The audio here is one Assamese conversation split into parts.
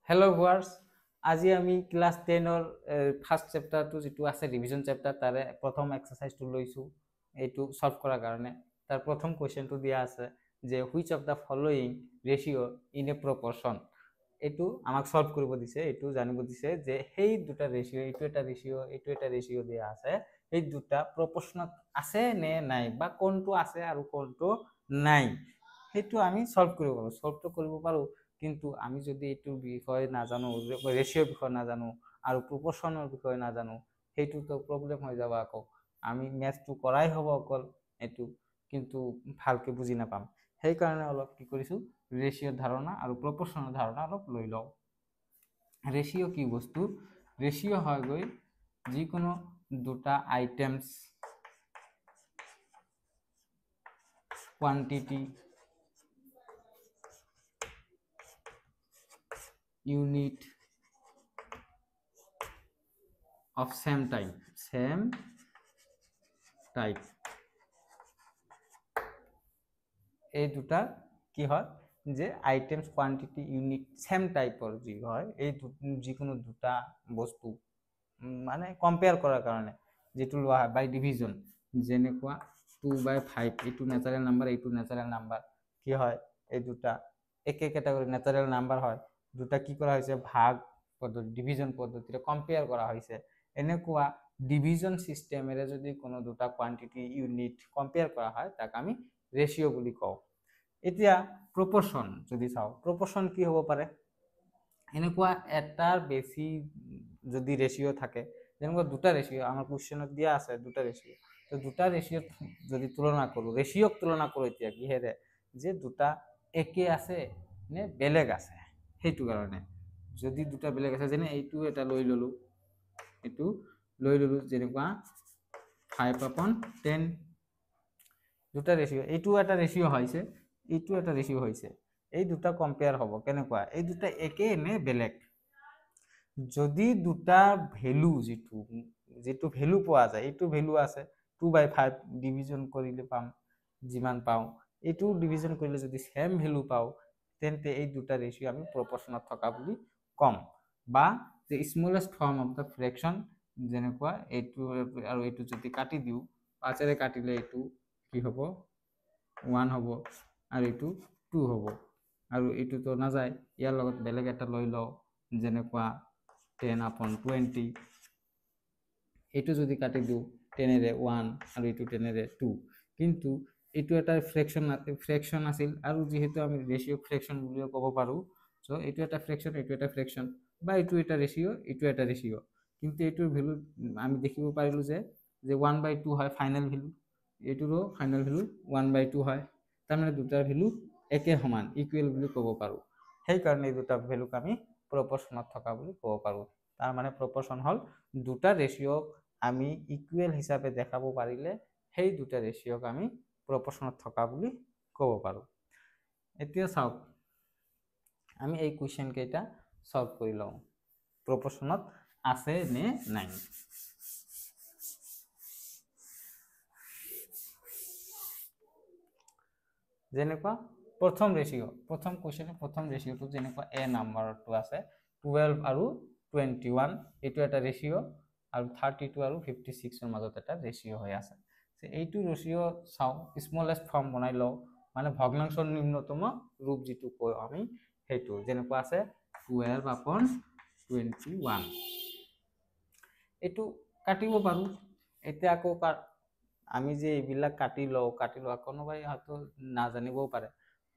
হেল্ল' ভিউয়াৰ্স, আজি আমি ক্লাছ 10ৰ ফাৰ্ষ্ট চেপ্টাৰটো যিটো আছে ৰিভিজন চেপ্টাৰ তাৰে প্ৰথম এক্সাৰসাইজটো লৈছোঁ এইটো সলভ কৰাৰ কাৰণে। তাৰ প্ৰথম কুৱেশ্যনটো দিয়া আছে যে which of the following ratio' in a proportion. এইটো আমাক সলভ কৰিব দিছে, এইটো জানিব দিছে যে সেই দুটা ৰেচিঅ', এইটো এটা ৰেচিঅ' দিয়া আছে, এই দুটা প্ৰপৰশ্যনত আছে নে নাই বা কোনটো আছে আৰু কোনটো নাই সেইটো আমি সলভ কৰিব পাৰোঁ। সলভটো কৰিব পাৰোঁ, কিন্তু আমি যদি এইটোৰ বিষয়ে নাজানো, ৰেচিঅ'ৰ বিষয়ে নাজানো আৰু প্ৰপৰশ্যনৰ বিষয়ে নাজানো, সেইটোতো প্ৰব্লেম হৈ যাব। আকৌ আমি মেথছটো কৰাই হ'ব অকল এইটো, কিন্তু ভালকৈ বুজি নাপাম। সেইকাৰণে অলপ কি কৰিছোঁ, ৰেচিঅ'ৰ ধাৰণা আৰু প্ৰপৰশ্যনৰ ধাৰণা অলপ লৈ লওঁ। ৰেচিঅ' কি বস্তু? ৰেচিঅ' হয়গৈ যিকোনো দুটা items quantity unit of same type এই দুটা কি হয় যে আইটেমস কোয়ান্টিটি ইউনিট সেম টাইপৰ যি হয়, এই যিকোনো দুটা বস্তু মানে কম্পেয়াৰ কৰাৰ কাৰণে যেটো লোৱা হয় বাই ডিভিজন, যেনেকুৱা 2/5 এইটো নেচাৰেল নাম্বাৰ, এইটো নেচাৰেল নাম্বাৰ, কি হয় এই দুটা একে ক্যাটাগরি নেচারেল নাম্বার হয়, দুটা কি করা হয়েছে ভাগ পদ্ধতি ডিভিজন পদ্ধতিতে কম্পেয়ার করা হয়েছে। এনেকুৱা ডিভিজন সিস্টেমেৰে যদি কোনো দুটা কোয়ান্টিটি ইউনিট কম্পেয়াৰ কৰা হয় তাক আমি ৰেশিও বুলি কওঁ। এতিয়া প্ৰপৰশ্যন যদি চাওঁ, প্ৰপৰশ্যন কি হ'ব পাৰে? এনেকুৱা এটাৰ বেছি যদি ৰেচিঅ' থাকে, যেনেকুৱা দুটা ৰেচিঅ' আমাৰ কুৱেশ্যনত দিয়া আছে, দুটা ৰেচিঅ', তো দুটা ৰেচিঅ'ত যদি তুলনা কৰোঁ, ৰেচিঅ'ক তুলনা কৰোঁ এতিয়া কিহেৰে, যে দুটা একে আছে নে বেলেগ আছে। সেইটো কাৰণে যদি দুটা বেলেগ আছে, যেনে এইটো এটা লৈ ল'লোঁ, এইটো লৈ ল'লোঁ যেনেকুৱা 5/10, দুটা ৰেচিঅ', এইটো এটা ৰেচিঅ' হৈছে, এইটো এটা ৰেচিঅ' হৈছে, এই দুটা কম্পেয়াৰ হ'ব কেনেকুৱা, এই দুটা একে নে বেলেগ। যদি দুটা ভ্যালু যেটো ভ্যালু পোৱা যায়, এইটো ভ্যালু আছে 2/5 ডিভিজন কৰিলে পাম যিমান পাওঁ, এইটো ডিভিজন কৰিলে যদি সেম ভ্যালু পাওঁ, তেন্তে এই দুটা ৰেচিঅ' আমি প্ৰপৰশ্যনত থকা বুলি কম। বা যে smallest form of the fraction, যেনেকুৱা এইটো আৰু এইটো যদি কাটি দিওঁ, 5ৰে কাটিলে এইটো কি হ'ব 1 হ'ব আৰু এইটো 2 হ'ব, আৰু এইটোতো নাযায়, ইয়াৰ লগত বেলেগ এটা লৈ লওঁ যেনেকুৱা 10/20, এইটো যদি কাটি দিওঁ 10ৰে 1 আৰু এইটো 10ৰে 2, কিন্তু এইটো এটা ফ্ৰেকশ্যন আছিল, আৰু যেহেতু আমি ৰেচিঅ' ফ্ৰেকশ্যন বুলিও ক'ব পাৰোঁ, চ' এইটো এটা ফ্ৰেকশ্যন, এইটো এটা ফ্ৰেকশ্যন, বা এইটো এটা ৰেচিঅ', এইটো এটা ৰেচিঅ', কিন্তু এইটোৰ ভ্যালু আমি দেখিব পাৰিলোঁ যে 1/2 হয় ফাইনেল ভ্যালু, এইটোৰো ফাইনেল ভ্যালু 1/2 হয়, তাৰমানে দুটাৰ ভ্যালু একে সমান, ইকুৱেল বুলি ক'ব পাৰোঁ। সেইকাৰণে এই দুটা ভ্যালুক আমি প্ৰপৰশ্যনত থকা বুলি ক'ব পাৰোঁ। তাৰ মানে প্ৰপৰশ্যন হ'ল দুটা ৰেচিঅ'ক আমি ইকুৱেল হিচাপে দেখাব পাৰিলে সেই দুটা ৰেচিঅ'ক আমি প্ৰপৰশ্যনত থকা বুলি ক'ব পাৰোঁ। এতিয়া চাওক, আমি এই কুৱেশ্যন কেইটা সলভ কৰি লওঁ, প্ৰপৰশ্যনত আছে নে নাই। যেনেকুৱা প্ৰথম ৰেচিঅ', প্ৰথম কুৱেশ্যনে প্ৰথম ৰেচিঅ'টো যেনেকুৱা এ নাম্বাৰটো আছে 12 আৰু 21, এইটো এটা ৰেচিঅ', আৰু 32 আৰু 56ৰ মাজত এটা ৰেচিঅ' হৈ আছে। এইটো ৰেচিঅ' চাওঁ, স্মলেষ্ট ফৰ্ম বনাই লওঁ, মানে ভগ্নাংশৰ নিম্নতম ৰূপ যিটো কওঁ আমি, সেইটো যেনেকুৱা আছে 12/21, এইটো কাটিব পাৰোঁ। এতিয়া আকৌ আমি যে এইবিলাক কাটি লোৱা কোনোবাই হয়তো নাজানিবও পাৰে,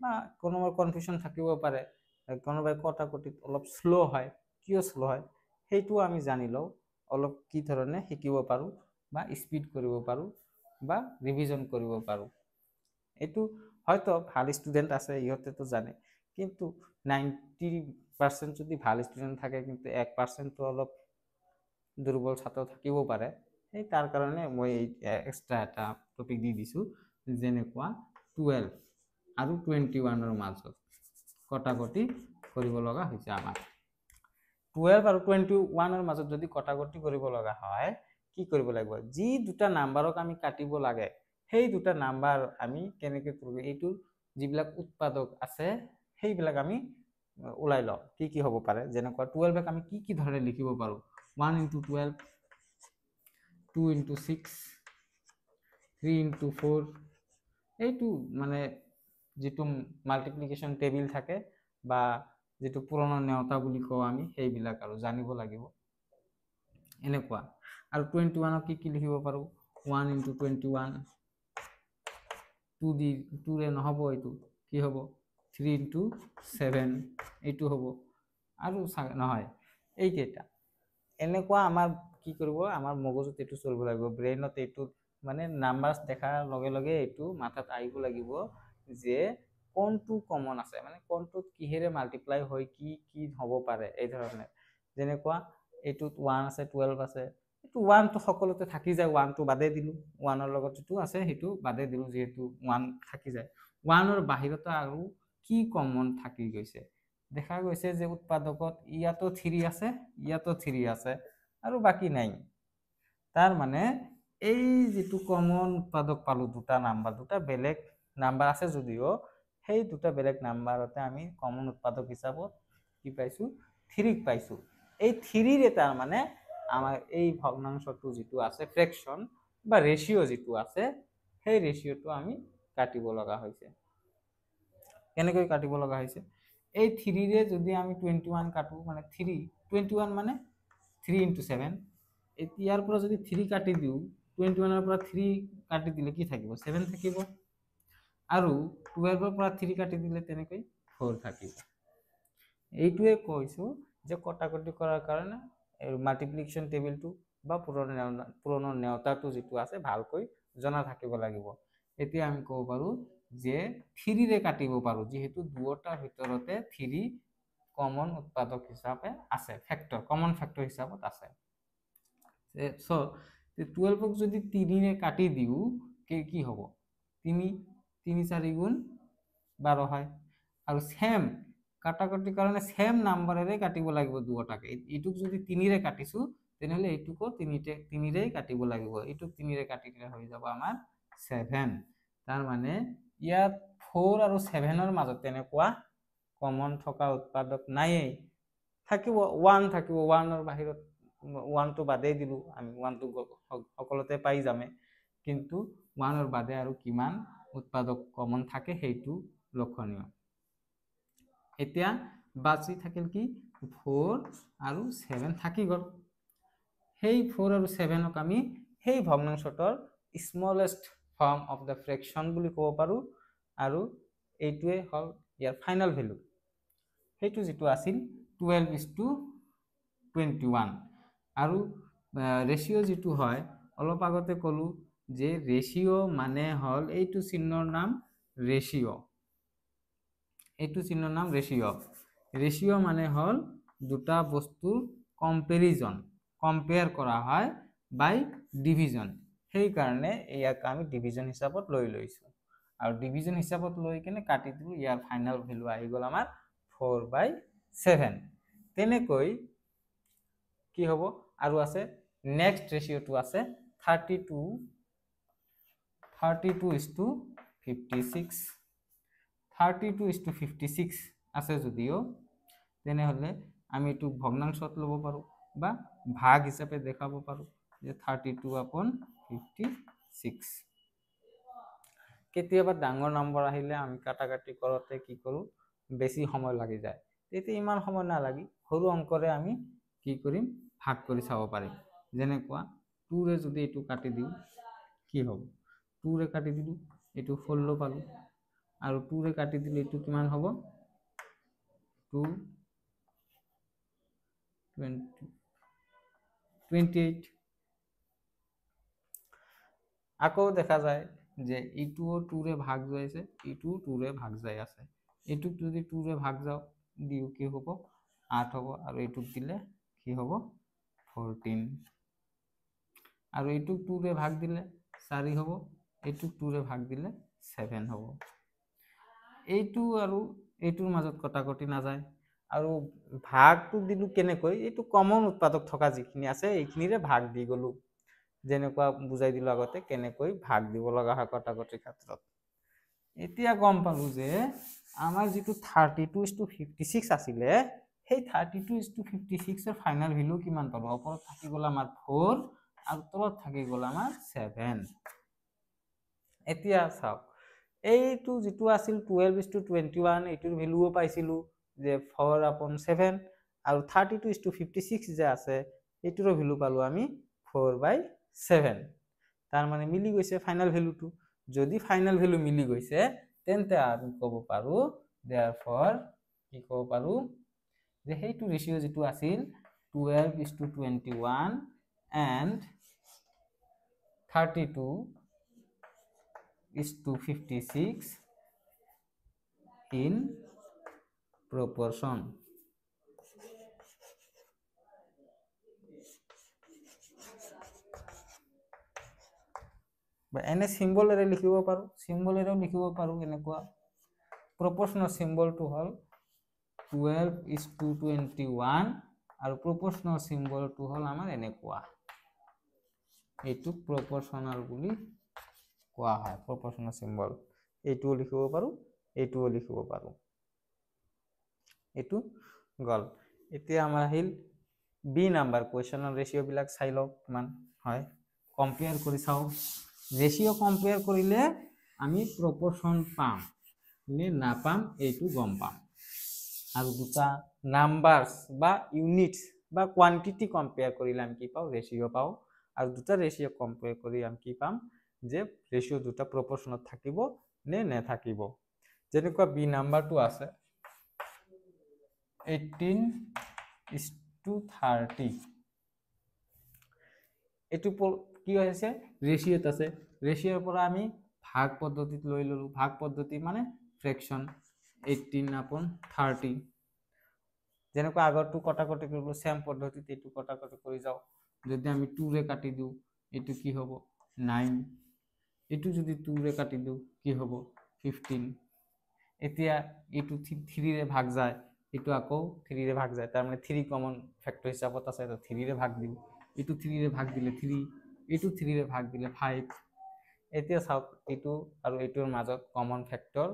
বা কোনোবাৰ কনফিউজন থাকিব পাৰে, কোনোবাই কটাকটিত অলপ শ্ল' হয়, কিয় শ্ল' হয় সেইটো আমি জানি লওঁ, অলপ কি ধৰণে শিকিব পাৰোঁ বা স্পীড কৰিব পাৰোঁ বা ৰিভিজন কৰিব পাৰোঁ। এইটো হয়তো ভাল ষ্টুডেণ্ট আছে, ইহঁতেতো জানে, কিন্তু 90% যদি ভাল ষ্টুডেণ্ট থাকে, কিন্তু 1%টো অলপ দুৰ্বল ছাত্ৰ থাকিব পাৰে। সেই তাৰ কাৰণে মই এক্সট্ৰা এটা টপিক দি দিছোঁ, যেনেকুৱা 12 আৰু 21ৰ মাজত কটাকটি কৰিব লগা হৈছে। আমাৰ 12 আৰু 21ৰ মাজত যদি কটাকটি কৰিব লগা হয়, কি কৰিব লাগিব, যি দুটা নাম্বাৰক আমি কাটিব লাগে সেই দুটা নাম্বাৰ আমি কেনেকৈ কৰোঁ, এইটো যিবিলাক উৎপাদক আছে সেইবিলাক আমি ওলাই লওঁ কি হ'ব পাৰে যেনেকুৱা 12 ক আমি কি ধৰণে লিখিব পাৰো 1 * 12 2 * 6 3 * 4 এইটো মানে যেটো মাল্টিপ্লিকেশন টেবিল থাকে বা যেটো পুৰণা নেওতা বুলি কওঁ আমি সেইবিলাক আৰু জানিব লাগিব এনেকুৱা আৰু 21 ক কি লিখিব পাৰো 1 * 21 2 ৰে নহব এইটো কি হ'ব 3 * 7 এইটো হ'ব আৰু নহয় এইকেইটা এনেকুৱা আমাৰ কি কৰিব আমাৰ মগজুত এইটো চলিব লাগিব ব্ৰেইনত এইটো মানে নাম্বাৰস দেখাৰ লগে লগে এইটো মাথাত আহিব লাগিব যে কোনটো কমন আছে মানে কোনটো কিহেৰে মাল্টিপ্লাই হয় কি হ'ব পাৰে এই ধৰণে যেনেকুৱা এইটোত 1 আছে 12 আছে এইটো 1 টো সকলোতে থাকি যায় 1 টো বাদে দিলো 1 ৰ লগত যেটো আছে সেইটো বাদে দিলো যেহেতু 1 থাকি যায় 1 ৰ বাহিৰত আৰু কি কমন থাকি গৈছে দেখা গৈছে যে উৎপাদকত ইয়াতো 3 আছে ইয়াতো 3 আছে আৰু বাকি নাই তাৰ মানে এই যেটো কমন উৎপাদক পালো দুটা নাম্বাৰ দুটা বেলেগ নাম্বাৰ আছে যদিও সেই দুটা বেলেগ নাম্বাৰতে আমি কমন উৎপাদক হিচাপত কি পাইছো 3 পাইছো এই 3 ৰে তাৰ মানে আমাৰ এই ভগ্নাংশটো যেটো আছে ফ্ৰেকশন বা ৰেশিও যেটো আছে সেই ৰেশিওটো আমি কাটিব লগা হৈছে কেনেকৈ কাটিব লগা হৈছে এই 3 ৰে যদি আমি 21 কাটো মানে 3 21 মানে 3 * 7 ইয়াৰ পৰা যদি 3 কাটি দিও 21 ৰ পৰা 3 কাটি দিলে কি থাকিব 7 থাকিব আৰু 12 ৰ পৰা 3 কাটি দিলে তেনেকৈ 4 থাকিব এইটোৱে কৈছো যে কটাকটি কৰাৰ কাৰণে মাল্টিপ্লিকেশন টেবিলটো বা পুৰণা নেওতাটো যেটো আছে ভালকৈ জনা থাকিব লাগিব এতিয়া আমি ক'ব পাৰো যে 3 ৰে কাটিব পাৰো যেহেতু দুটাৰ ভিতৰতে 3 কমন উৎপাদক হিচাপে আছে ফ্যাক্টৰ কমন ফ্যাক্টৰ হিচাপত আছে সো 12 ক যদি 3 ৰে কাটি দিও কি হ'ব 3 3 4 গুণ 12 হয় আৰু সেম কাটাকটিৰ কাৰণে সেম নাম্বাৰেৰে কাটিব লাগিব দুটাকে এইটুক যদি 3 ৰে কাটিছো তেনেহলে এইটুকো 3 ৰে কাটিব লাগিব এইটুক 3 ৰে কাটিলে হৈ যাব আমাৰ 7 তাৰ মানে ইয়াত 4 আৰু 7 ৰ মাজত তেনেকুৱা কমন থকা উৎপাদক নাই থাকিব 1 থাকিব 1 ৰ বাহিৰত 1 টো বাদে দিলো আমি 1 টো সকলোতে পাই যামে কিন্তু 1 ৰ বাদে আৰু কিমান উৎপাদক কমন থাকে সেইটো লক্ষণীয় এতিয়া বাকি থাকিল কি 4 আৰু 7 থাকি গল সেই 4 আৰু 7 ক আমি সেই ভগ্নাংশটোৰ স্মলেষ্ট ফৰ্ম অফ দ্য ফ্ৰেকশন বুলি ক'ব পাৰো আৰু এইটোৱে হল ইয়াৰ ফাইনাল ভ্যালু সেইটো যেটো আছিল 12:21 আৰু ৰেশিও যেটো হয় অলপ আগতে কলো যে ৰেশিও মানে হল এইটো চিহ্নৰ নাম ৰেশিও এইটো চিহ্নৰ নাম ৰেশিও ৰেশিও মানে হল দুটা বস্তুৰ কম্পেয়াৰ কৰা হয় বাই ডিভিজন সেই কাৰণে ইয়াক আমি ডিভিজন হিচাপত লৈছো আৰু ডিভিজন হিচাপত লৈ কেনে কাটি দিলো ইয়াৰ ফাইনাল ভ্যালু আহি গল আমাৰ 4/7 তেনেকৈ কি হ'ব আৰু আছে নেক্সট ৰেশিওটো আছে 32:56 32:56 আছে যদিও তেনেহলে আমি এটো ভগ্নাংশত লব পাৰো বা ভাগ হিচাপে দেখাব পাৰো যে 32/56 কেতিয়াবা ডাঙৰ নম্বৰ আহিলে আমি কাটাকাটি কৰোতে কি কৰো বেছি সময় লাগি যায় তেতিয়া ইমান সময় নালাগি সৰু অংকৰে আমি কি কৰিম ভাগ কৰি চাব পাৰিম যেনেকুৱা 2 ৰে যদি এটো কাটি দিও কি হ'ব 2 ৰে কাটি দিলো এটো 16 পালো আৰু 2 ৰে কাটি দিলে এটো কিমান হ'ব 2 28 আকৌ দেখা যায় যে ইটোও 2 ৰে ভাগ যাইছে ইটো 2 ৰে ভাগ যাই আছে এটুক যদি 2 ৰে ভাগ যাও দিও কি হ'ব 8 হ'ব আৰু এটুক দিলে কি হ'ব 14 আৰু এটুক 2 ৰে ভাগ দিলে 4 হ'ব এটুক 2 ৰে ভাগ দিলে 7 হ'ব এইটো আৰু এইটোৰ মাজত কটাকটি না যায় আৰু ভাগটো দিলু কেনেকৈ এইটো কমন উৎপাদক থকা যিখিনি আছে এইখিনিৰে ভাগ দি গলো যেনেকুৱা বুজাই দিলো আগতে কেনেকৈ ভাগ দিব লগা হয় কটাকটিৰ ক্ষেত্ৰত এতিয়া গম পালো যে আমাৰ যেটো 32:56 আছিলে সেই 32:56 এৰ ফাইনাল ভ্যালু কিমান পাবো ওপৰত থাকি গল আমাৰ 4 আৰু তলত থাকি গল আমাৰ 7 এতিয়া চাওক এইটো যেটো আছিল 12:21 এটোৰ ভ্যালুও পাইছিলো যে 4/7 আৰু 32:56 যে আছে এটোৰ ভ্যালু পালো আমি 4/7 তাৰ মানে মিলি গৈছে ফাইনাল ভ্যালুটো যদি ফাইনাল ভ্যালু মিলি গৈছে তেন্তে আমি কব পাৰো therefore কি কব পাৰো যে হেইটো ৰেশিও যেটো আছিল 12:21 and 32:56 in proportion বা এনে সিম্বলেৰে লিখিব পাৰো সিম্বলেৰেও লিখিব পাৰো এনেকুৱা proportional সিম্বলটো হল 12:21 আৰু proportional সিম্বলটো হল আমাৰ এনেকুৱা এইটো proportional বুলি কোৱা হয় proportional symbol এইটো লিখিব পাৰো এইটো লিখিব পাৰো এইটো গল এতিয়া আমাৰ আহিল বি নাম্বাৰ কোৱেশ্চনৰ ৰেশিও বিলাক চাই লওক কিমান হয় কম্পেয়াৰ কৰি চাও ৰেশিও কম্পেয়াৰ কৰিলে আমি proportion পাম নে না পাম এইটো গম পাম আৰু দুটা নাম্বাৰস বা ইউনিটস বা কোয়ান্টিটি কম্পেয়াৰ কৰিলে আমি কি পাও ৰেশিও পাও আৰু দুটা ৰেশিও কম্পেয়াৰ কৰি আমি কি পাম যে ৰেশিও দুটা proportionত থাকিব নে নাথাকিব যেনেকুৱা বি নাম্বাৰটো আছে 18:30 এটো কি হৈছে ৰেশিওত আছে ৰেশিওৰ পৰা আমি ভাগ পদ্ধতিত লৈ ললো ভাগ পদ্ধতি মানে ফ্ৰেকশন 18/30 যেনেকুৱা আগৰটো কটাকটি কৰিব সেম পদ্ধতিত এটো কটাকটি কৰি যাও যদি আমি 2 ৰে কাটি দিও এটো কি হ'ব 9 এটো যদি 2 ৰে কাটি দিও কি হ'ব 15 এতিয়া এটো 3 ৰে ভাগ যায় এটো আকৌ 3 ৰে ভাগ যায় তাৰ মানে 3 কমন ফ্যাক্টৰ হিচাপত আছে তো 3 ৰে ভাগ দিও এটো 3 ৰে ভাগ দিলে 3 এটো 3 ৰে ভাগ দিলে 5 এতিয়া চাওক এটো আৰু এটোৰ মাজত কমন ফ্যাক্টৰ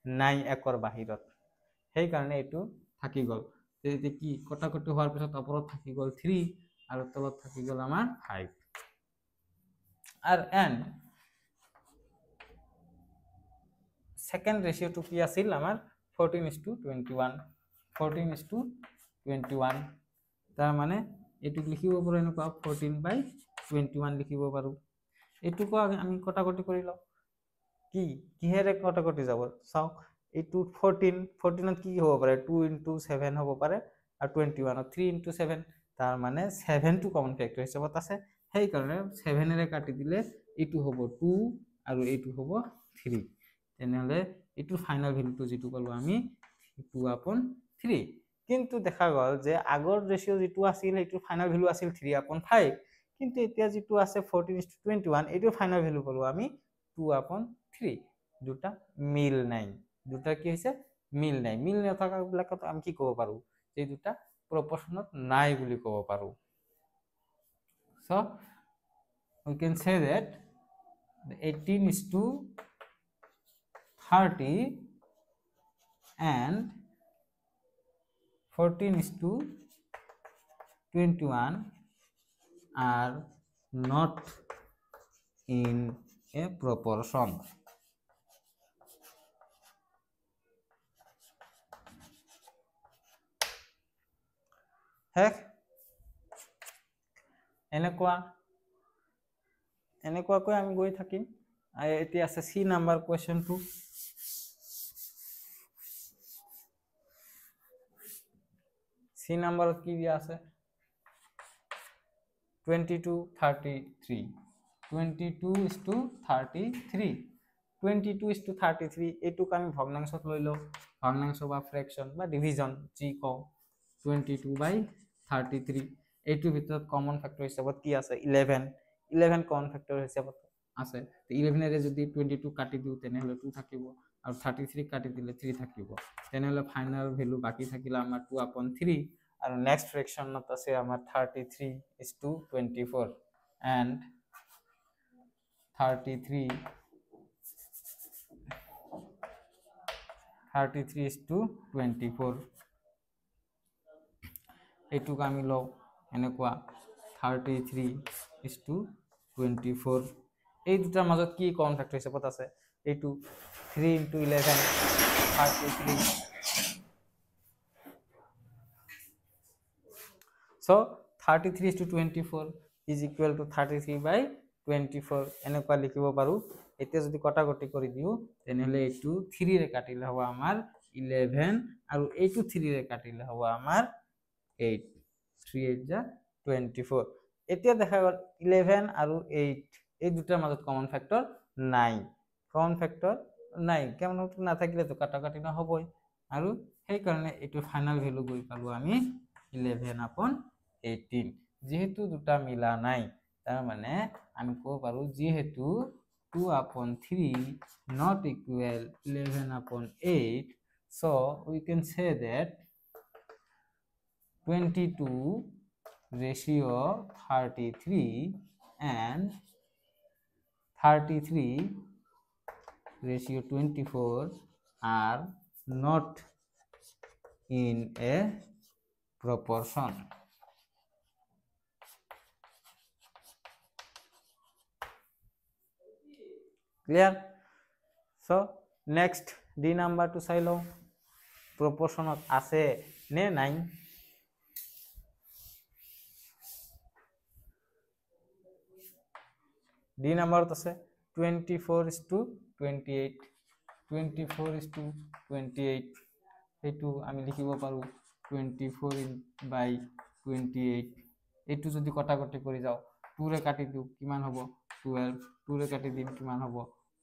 নাই একৰ বাহিৰত সেই কাৰণে এটো থাকি গল তেতি কি কটাকটি হোৱাৰ পিছত ওপৰত থাকি গল 3 আৰু তলত থাকি গল আমাৰ 5 আৰু এন্ড সেকেন্ড ৰেশিওটো কি আছিল আমাৰ 14:21 14:21 তাৰ মানে এটো লিখিব পাৰো এনেকুৱা 14/21 লিখিব পাৰো এটুকো আমি কটাকটি কৰি লও কি কিহেৰে কটাকটি যাব চাওক এইটো 14 কি হ'ব পাৰে 2 * 7 হ'ব পাৰে আৰু 21 3 * 7 তাৰ মানে 7 টো কমন ফ্যাক্টৰ হিচাপত আছে সেই কাৰণে 7 এৰে কাটি দিলে এটো হ'ব 2 আৰু এটো হ'ব 3 তেনেহলে এটো ফাইনাল ভ্যালুটো যেটো পালো আমি 2/3 কিন্তু দেখা গল যে আগৰ ৰেশিও যেটো আছিল এটো ফাইনাল ভ্যালু আছিল 3/5 কিন্তু এতিয়া যেটো আছে 14:21 এটো ফাইনাল ভ্যালু পালো আমি 2/3 দুটা মিল নাই দুটা কি হৈছে মিল নাই মিল নথকা বিলাকত আমি কি কব পাৰো এই দুটা proportionত নাই বুলি কব পাৰো so we can say that 18:30 and 14:21 are not in a proportion hack এনেকুৱাকৈ আমি গৈ থাকিম এতিয়া আছে সি নাম্বাৰ কোৱেশ্চনটো সি নাম্বাৰত কি দিয়া আছে 22:33 22:33 এটুক আমি ভগ্নাংশত লৈ লও ভগ্নাংশ বা ফ্ৰেকশন বা ডিভিজন যি কও 22/33 এইটোৰ ভিতৰত কমন ফ্যাক্টৰ হিচাপত কি আছে 11 কমন ফ্যাক্টৰ হিচাপত আছে 11 এৰে যদি 22 কাটি দিও তেনেহলে 2 থাকিব আৰু 33 কাটি দিলে 3 থাকিব তেনেহলে ফাইনাল ভ্যালু বাকি থাকিলে আমাৰ 2/3 আৰু নেক্সট ফ্ৰেকশনত আছে আমাৰ 33:24 and 33 33:24 এইটুক আমি লওঁ এনেকুৱা 33:24 এই দুটাৰ মাজত কি কমন ফেক্টৰ হিচাপত আছে এইটো 3 × 11 33 so 33:24 is equal to 33/24 এনেকুৱা লিখিব পাৰো এতিয়া যদি কটাকটি কৰি দিও তেনেহলে এইটো 3 ৰে কাটিলে হ'ব আমাৰ 11 আৰু এইটো 3 ৰে কাটিলে হ'ব আমাৰ 8 3 8 যা 24 এতিয়া দেখা গল 11 আৰু 8 এই দুটাৰ মাজত কমন ফেক্টৰ নাই কেমন না থাকিলে তো কাটাকাটি নহবই আৰু সেই কাৰণে এইটো ফাইনাল ভ্যালু গৈ পালো আমি 11/18 যেহেতু দুটা মিলা নাই তার মানে আমি কব পাৰো যেহেতু 2/3 not equal 11/8 so we can say that 22:33 and 33:24 are not in a proportion. Clear? So next D number to চাই লও proportion আছে নে নাই D number আছে 24:28 24:28 এইটো আমি লিখিব পাৰো 24/28 এইটো যদি কটাকটি কৰি যাও 2 ৰে কাটি দিও কিমান হ'ব 12 2 ৰে কাটি দিম কিমান হ'ব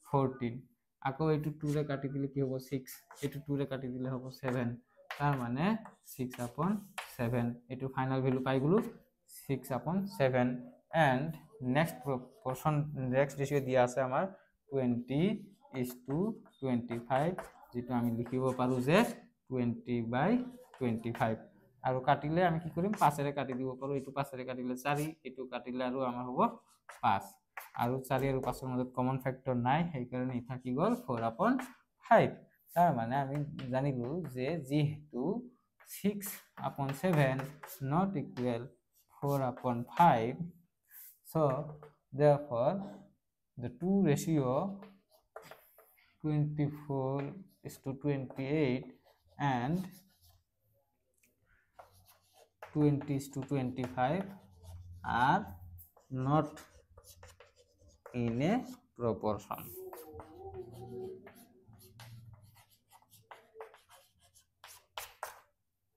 14 আকৌ এইটো 2 ৰে কাটি দিলে কি হ'ব 6 এইটো 2 ৰে কাটি দিলে হ'ব 7 তার মানে 6/7 এইটো ফাইনাল ভ্যালু পাই গলো 6/7 and next proportion next ratio দিয়া আছে আমাৰ 20:25 যেটো আমি লিখিব পাৰো যে 20/25 আৰু কাটিলে আমি কি কৰিম 5 ৰে কাটি দিব পাৰো এটো 5 ৰে কাটিলে 4 এটো কাটিলে আৰু আমাৰ হ'ব 5 আৰু 4 আৰু 5 এর মধ্যে কমন ফ্যাক্টর নাই সেই কারণে ই থাকি গল 4/5 তার মানে আমি জানিলো যে যেহেতু 6/7 not equal 4/5 so therefore the two ratio 24:28 and 20:25 are not in a proportion.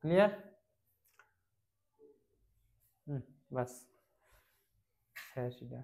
Clear? बस है सीधा